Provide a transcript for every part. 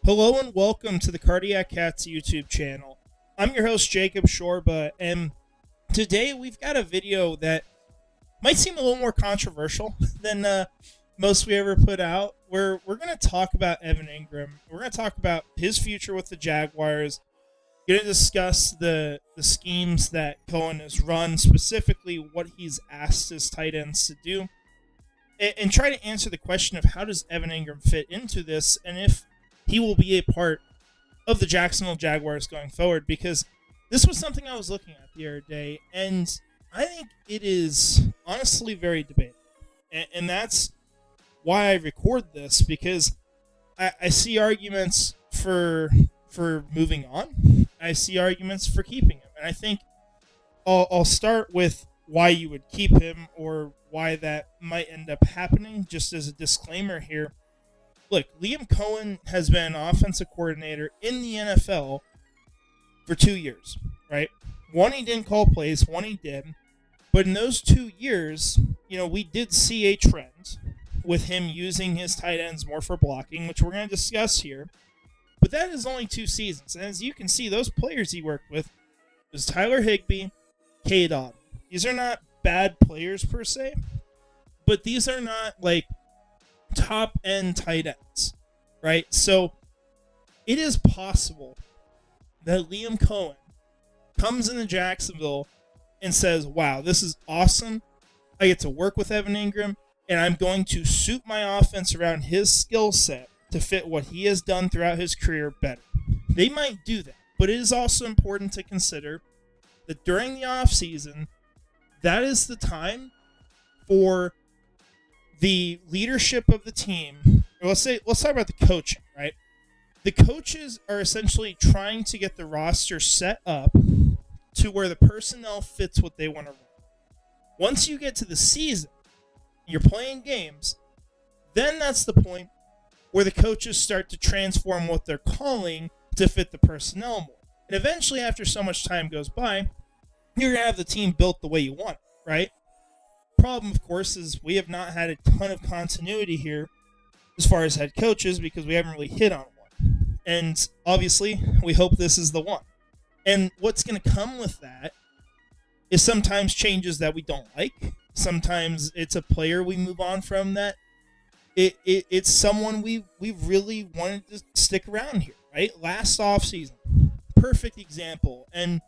Hello and welcome to the Cardiac Cats YouTube channel. I'm your host, Jacob Shorba, and today we've got a video that might seem a little more controversial than most we ever put out. We're going to talk about Evan Engram. We're going to talk about his future with the Jaguars. Going to discuss the schemes that Coen has run, specifically what he's asked his tight ends to do, and try to answer the question of how does Evan Engram fit into this, and if he will be a part of the Jacksonville Jaguars going forward, because this was something I was looking at the other day, and I think it is honestly very debatable. And that's why I record this, because I see arguments for moving on. I see arguments for keeping him. And I think I'll start with why you would keep him or why that might end up happening, just as a disclaimer here. Look, Liam Coen has been offensive coordinator in the NFL for 2 years, right? One, he didn't call plays. One, he did. But in those 2 years, we did see a trend with him using his tight ends more for blocking, which we're going to discuss here. But that is only 2 seasons. And as you can see, those players he worked with was Tyler Higbee, Cade Otton. These are not bad players per se, but these are not like top end tight ends, right? So it is possible that Liam Coen comes into Jacksonville and says, wow, this is awesome. I get to work with Evan Engram, and I'm going to suit my offense around his skill set to fit what he has done throughout his career better. They might do that, but it is also important to consider that during the offseason, that is the time for the leadership of the team. Let's talk about the coaching, right? The coaches are essentially trying to get the roster set up to where the personnel fits what they want to run. Once you get to the season, you're playing games, then that's the point where the coaches start to transform what they're calling to fit the personnel more. And eventually, after so much time goes by, you're going to have the team built the way you want it, right? Problem, of course, is we have not had a ton of continuity here as far as head coaches because we haven't really hit on one. And obviously, we hope this is the one. And what's going to come with that is sometimes changes that we don't like. Sometimes it's a player we move on from that it's someone we really wanted to stick around here, right? Last offseason, perfect example. And,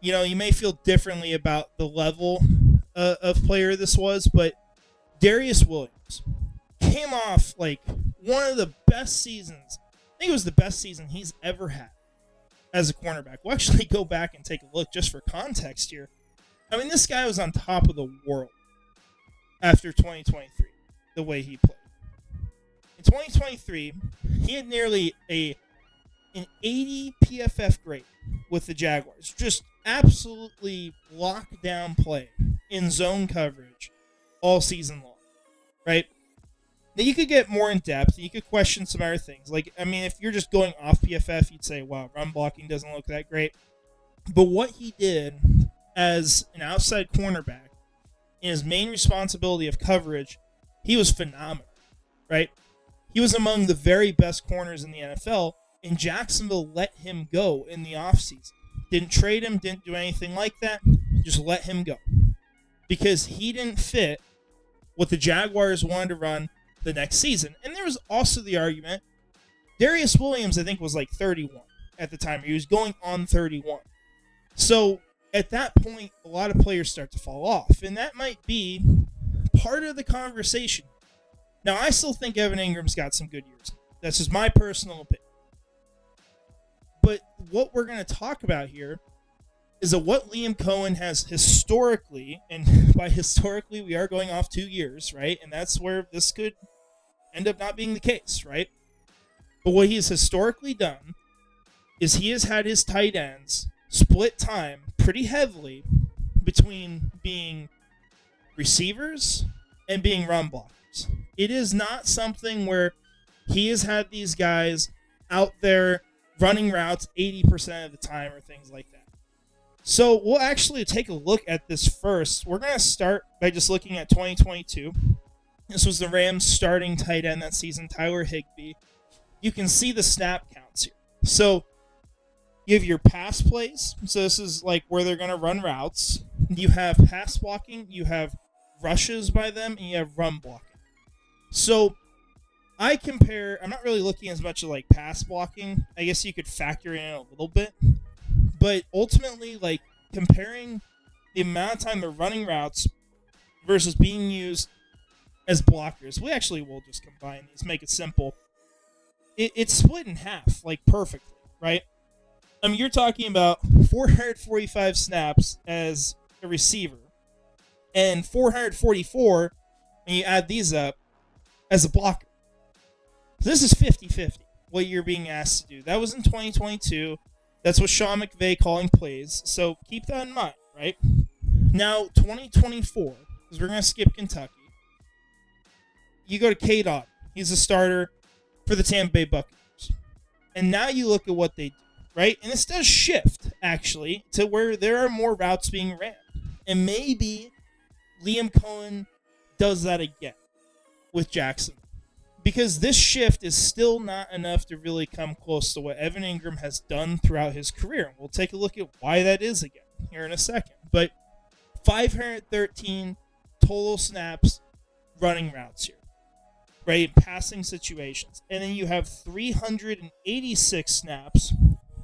you may feel differently about the level of player this was, but Darious Williams came off like one of the best seasons. I think it was the best season he's ever had as a cornerback. We'll actually go back and take a look just for context here. I mean, this guy was on top of the world after 2023, the way he played. In 2023, he had nearly an 80 PFF grade with the Jaguars. Just absolutely lockdown play in zone coverage all season long, right? Now, you could get more in depth. You could question some other things. If you're just going off PFF, you'd say, wow, run blocking doesn't look that great. But what he did as an outside cornerback in his main responsibility of coverage, he was phenomenal, right? He was among the very best corners in the NFL, and Jacksonville let him go in the offseason. Didn't trade him, didn't do anything like that, just let him go. Because he didn't fit what the Jaguars wanted to run the next season. And there was also the argument, Darious Williams, I think, was like 31 at the time. He was going on 31. So at that point, a lot of players start to fall off. And that might be part of the conversation. Now, I still think Evan Engram's got some good years. That's just my personal opinion. But what we're going to talk about here is that what Liam Coen has historically, and by historically, we are going off 2 years, right? And that's where this could end up not being the case, right? But what he has historically done is he has had his tight ends split time pretty heavily between being receivers and being run blockers. It is not something where he has had these guys out there running routes 80% of the time or things like that. So we'll actually take a look at this first. We're going to start by just looking at 2022. This was the Rams starting tight end that season, Tyler Higbee. you can see the snap counts here. So you have your pass plays. So this is like where they're going to run routes. You have pass blocking, you have rushes by them, and you have run blocking. So I'm not really looking as much at like pass blocking. I guess you could factor in a little bit. But ultimately, like comparing the amount of time they're running routes versus being used as blockers. We actually will just combine these, make it simple. It's split in half, like perfectly, right? I mean, you're talking about 445 snaps as a receiver and 444, and you add these up, as a blocker. So this is 50-50, what you're being asked to do. That was in 2022. That's what Sean McVay calling plays. So keep that in mind, right? Now, 2024, because we're going to skip Kentucky. You go to Cade Otton. He's a starter for the Tampa Bay Buccaneers. And now you look at what they do, right? And this does shift, actually, to where there are more routes being ran. And maybe Liam Coen does that again with Jackson. Because this shift is still not enough to really come close to what Evan Engram has done throughout his career. And we'll take a look at why that is again here in a second. But 513 total snaps running routes here, right? Passing situations. And then you have 386 snaps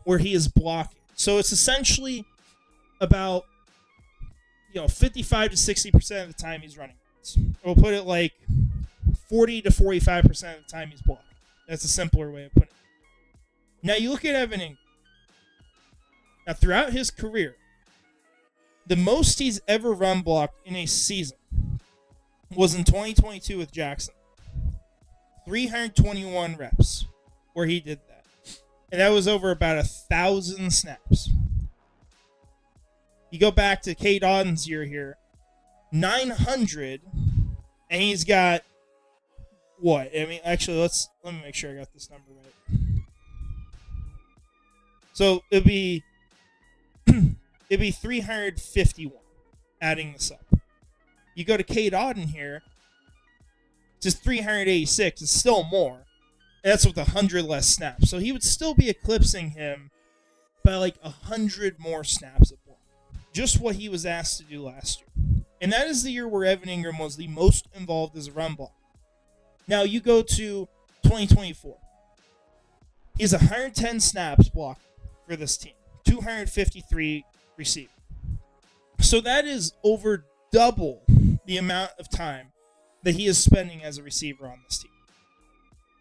where he is blocking. So it's essentially about 55 to 60% of the time he's running routes. We'll put it like 40 to 45% of the time he's blocking. That's a simpler way of putting it. Now you look at Evan Engram. Now throughout his career, the most he's ever run blocked in a season was in 2022 with Jackson. 321 reps where he did that. And that was over about 1,000 snaps. You go back to Cade Otton's year here, 900, and he's got what? I mean, actually, let me make sure I got this number right. So it'd be 351, adding this up. You go to Cade Otton here, just 386. It's still more. And that's with 100 less snaps. So he would still be eclipsing him by like 100 more snaps at block. Just what he was asked to do last year. And that is the year where Evan Engram was the most involved as a run block. Now you go to 2024. He has 110 snaps blocked for this team. 253 received. So that is over double the amount of time that he is spending as a receiver on this team.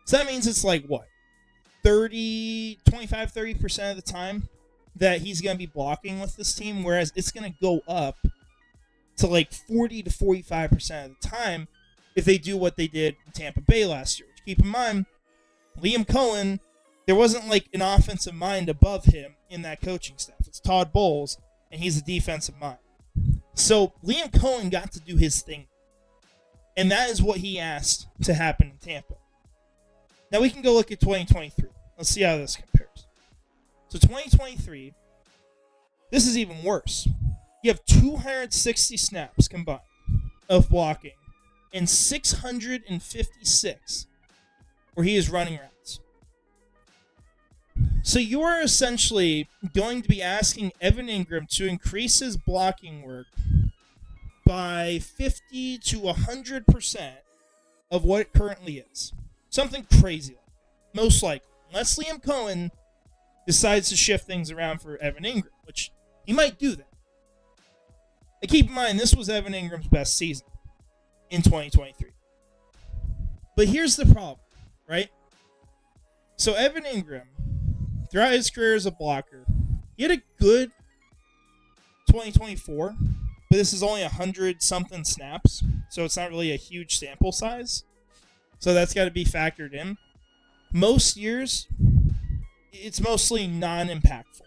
So that means it's like what? 30% of the time that he's going to be blocking with this team, whereas it's going to go up to like 40 to 45% of the time if they do what they did in Tampa Bay last year. Which, keep in mind, Liam Coen, there wasn't like an offensive mind above him in that coaching staff. It's Todd Bowles, and he's a defensive mind. So Liam Coen got to do his thing. And that is what he asked to happen in Tampa. Now we can go look at 2023. Let's see how this compares. So 2023, this is even worse. You have 260 snaps combined of blocking and 656 where he is running routes. So you are essentially going to be asking Evan Engram to increase his blocking work by 50 to 100% of what it currently is. Something crazy like that. Most likely. Unless Liam Coen decides to shift things around for Evan Engram, which he might do that. And keep in mind, this was Evan Ingram's best season in 2023. But here's the problem, right? So Evan Engram, throughout his career as a blocker, he had a good 2024, but this is only 100-something snaps, so it's not really a huge sample size. So that's got to be factored in. Most years, it's mostly non-impactful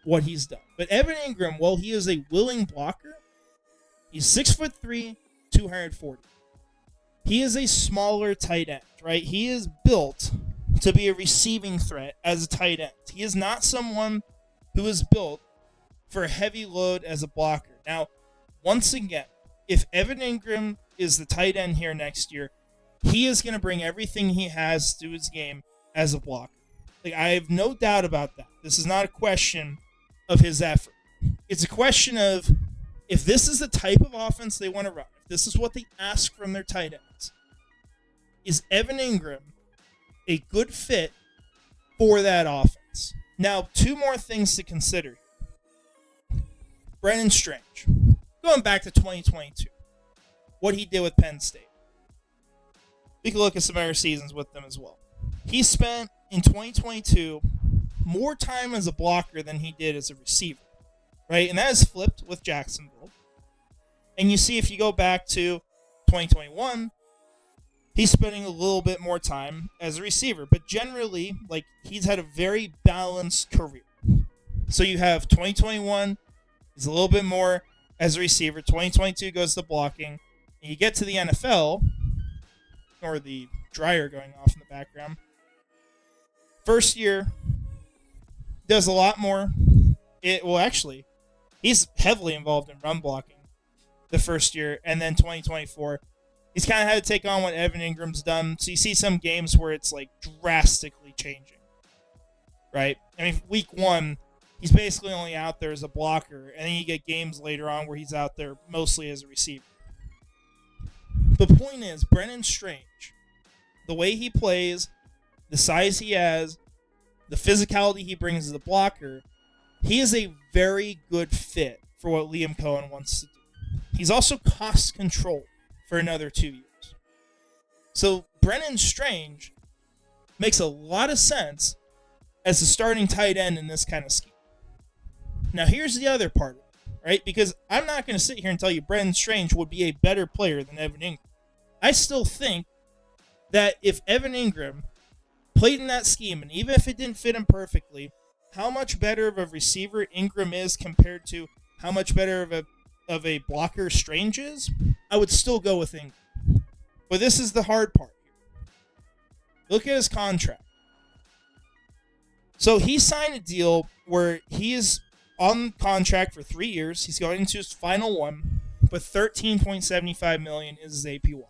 what he's done. But Evan Engram, while he is a willing blocker, he's 6'3", 240. He is a smaller tight end, right? He is built to be a receiving threat as a tight end. He is not someone who is built for a heavy load as a blocker. Now, once again, if Evan Engram is the tight end here next year, he is going to bring everything he has to his game as a blocker. Like, I have no doubt about that. This is not a question of his effort. It's a question of, if this is the type of offense they want to run, if this is what they ask from their tight ends, is Evan Engram a good fit for that offense? Now, two more things to consider. Brenton Strange, going back to 2022, what he did with Penn State. We can look at some other seasons with them as well. He spent, in 2022, more time as a blocker than he did as a receiver, right? And that has flipped with Jacksonville. And you see, if you go back to 2021, he's spending a little bit more time as a receiver. But generally, like, he's had a very balanced career. So you have 2021, he's a little bit more as a receiver. 2022 goes to blocking. And you get to the NFL, or the dryer going off in the background. First year, does a lot more. Actually, he's heavily involved in run blocking the first year. And then 2024, he's kind of had to take on what Evan Engram's done. So you see some games where it's like drastically changing, right? I mean, week 1, he's basically only out there as a blocker. And then you get games later on where he's out there mostly as a receiver. The point is, Brenton Strange, the way he plays, the size he has, the physicality he brings as a blocker, he is a very good fit for what Liam Coen wants to do. He's also cost controlled for another 2 years. So Brenton Strange makes a lot of sense as a starting tight end in this kind of scheme. Now here's the other part of it, right? Because I'm not going to sit here and tell you Brenton Strange would be a better player than Evan Engram. I still think that if Evan Engram played in that scheme, and even if it didn't fit him perfectly, how much better of a receiver Engram is compared to how much better of a blocker Strange is, I would still go with Engram. But this is the hard part here. Look at his contract. So he signed a deal where he is on contract for 3 years. He's going into his final one, but $13.75 million is his APY.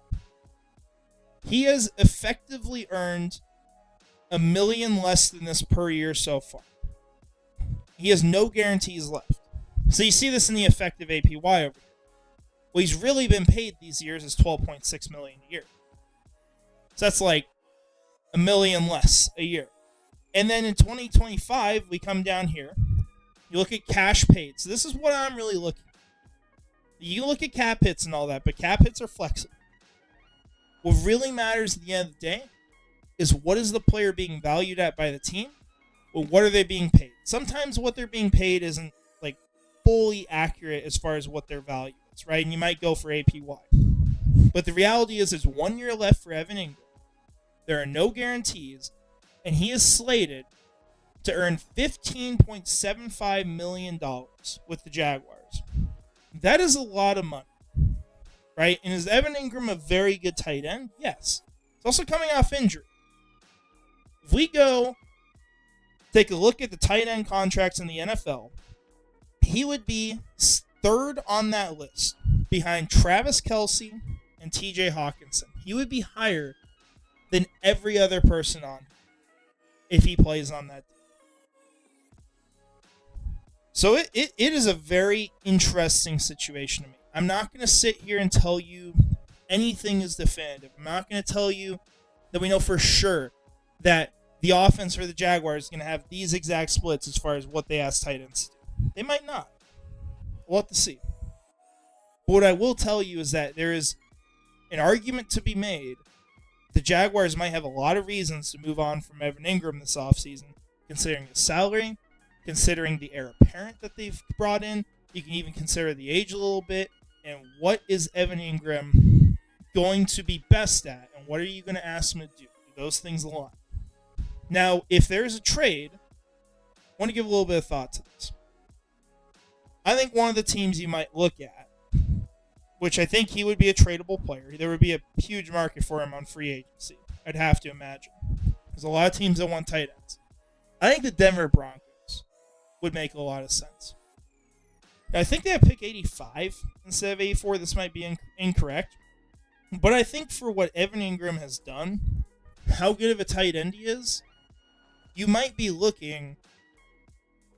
He has effectively earned $1 million less than this per year so far. He has no guarantees left. So you see this in the effective APY over here. What he's really been paid these years is $12.6 million a year. So that's like $1 million less a year. And then in 2025, we come down here. You look at cash paid. So this is what I'm really looking at. You look at cap hits and all that, but cap hits are flexible. What really matters at the end of the day is, what is the player being valued at by the team? Well, what are they being paid? Sometimes what they're being paid isn't like fully accurate as far as what their value is, right? And you might go for APY. But the reality is, there's 1 year left for Evan Engram. There are no guarantees, and he is slated to earn $15.75 million with the Jaguars. That is a lot of money, right? And is Evan Engram a very good tight end? Yes. He's also coming off injury. If we go take a look at the tight end contracts in the NFL, he would be third on that list behind Travis Kelce and TJ Hawkinson. He would be higher than every other person on if he plays on that team. So it is a very interesting situation to me. I'm not going to sit here and tell you anything is definitive. I'm not going to tell you that we know for sure that the offense for the Jaguars is going to have these exact splits as far as what they ask tight ends to do. They might not. We'll have to see. But what I will tell you is that there is an argument to be made. The Jaguars might have a lot of reasons to move on from Evan Engram this offseason, considering his salary, considering the heir apparent that they've brought in. You can even consider the age a little bit. And what is Evan Engram going to be best at? And what are you going to ask him to do? Do those things align? Now, if there's a trade, I want to give a little bit of thought to this. I think one of the teams you might look at, which I think he would be a tradable player, there would be a huge market for him on free agency, I'd have to imagine. There's a lot of teams that want tight ends. I think the Denver Broncos would make a lot of sense. Now, I think they have pick 85 instead of 84. This might be incorrect. But I think for what Evan Engram has done, how good of a tight end he is, you might be looking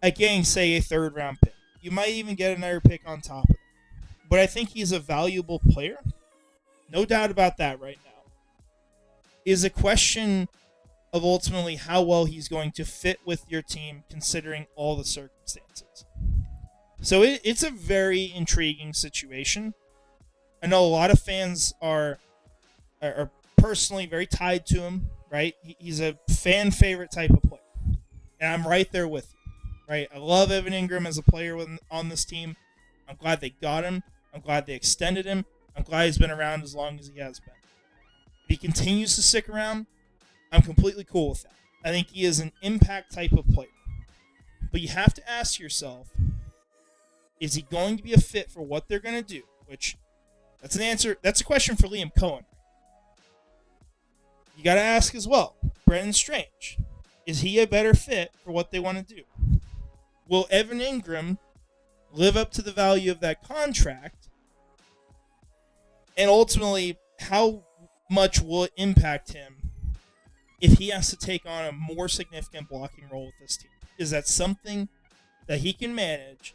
at getting, say, a third-round pick. You might even get another pick on top of it. But I think he's a valuable player. No doubt about that right now. Is a question of ultimately how well he's going to fit with your team considering all the circumstances. So it's a very intriguing situation. I know a lot of fans are personally very tied to him, right? He's a fan favorite type of player. And I'm right there with you, right? I love Evan Engram as a player on this team. I'm glad they got him. I'm glad they extended him. I'm glad he's been around as long as he has been. If he continues to stick around, I'm completely cool with that. I think he is an impact type of player. But you have to ask yourself, is he going to be a fit for what they're going to do? Which, that's an answer. That's a question for Liam Coen. You got to ask as well, Brenton Strange, is he a better fit for what they want to do? Will Evan Engram live up to the value of that contract? And ultimately, how much will it impact him if he has to take on a more significant blocking role with this team? Is that something that he can manage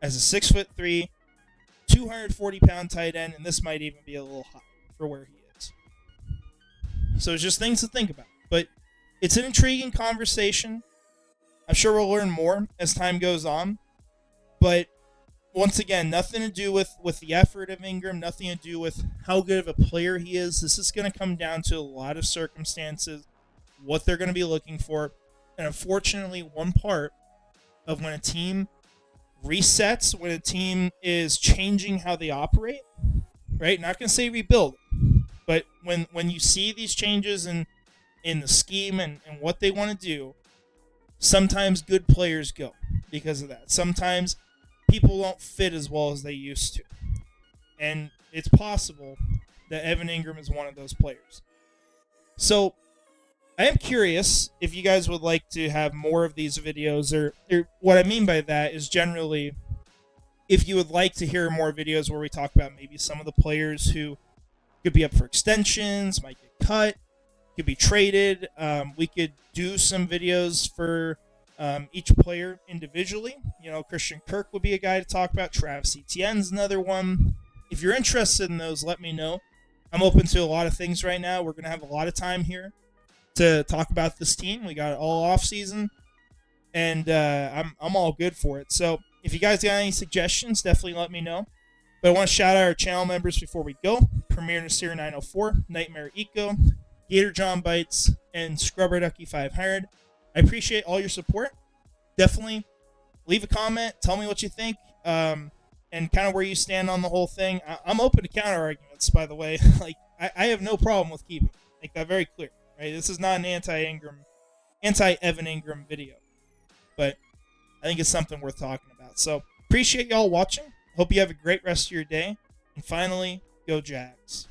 as a 6'3", 240-pound tight end? And this might even be a little high for where he is. So it's just things to think about. But it's an intriguing conversation. I'm sure we'll learn more as time goes on. But once again, nothing to do with the effort of Engram, nothing to do with how good of a player he is. This is going to come down to a lot of circumstances, what they're going to be looking for. And unfortunately, one part of when a team resets, when a team is changing how they operate, right? Not going to say rebuild, but when you see these changes in the scheme and what they want to do, sometimes good players go because of that. Sometimes people don't fit as well as they used to. And it's possible that Evan Engram is one of those players. So I am curious if you guys would like to have more of these videos, or what I mean by that is generally if you would like to hear more videos where we talk about maybe some of the players who could be up for extensions, might get cut, could be traded. We could do some videos for each player individually. You know, Christian Kirk would be a guy to talk about. Travis Etienne's another one. If you're interested in those, let me know. I'm open to a lot of things right now. We're going to have a lot of time here to talk about this team. We got it all off season, and I'm all good for it. So if you guys got any suggestions, definitely let me know. But I want to shout out our channel members before we go. Premier Nasir 904, Nightmare Eco, Gator John Bites, and Scrubber Ducky 500. I appreciate all your support. Definitely leave a comment. Tell me what you think, and kind of where you stand on the whole thing. I'm open to counter arguments, by the way. Like I have no problem with keeping it. Make that very clear. Right? This is not an anti-Evan Engram video, but I think it's something worth talking about. So appreciate y'all watching. Hope you have a great rest of your day. And finally, go Jags.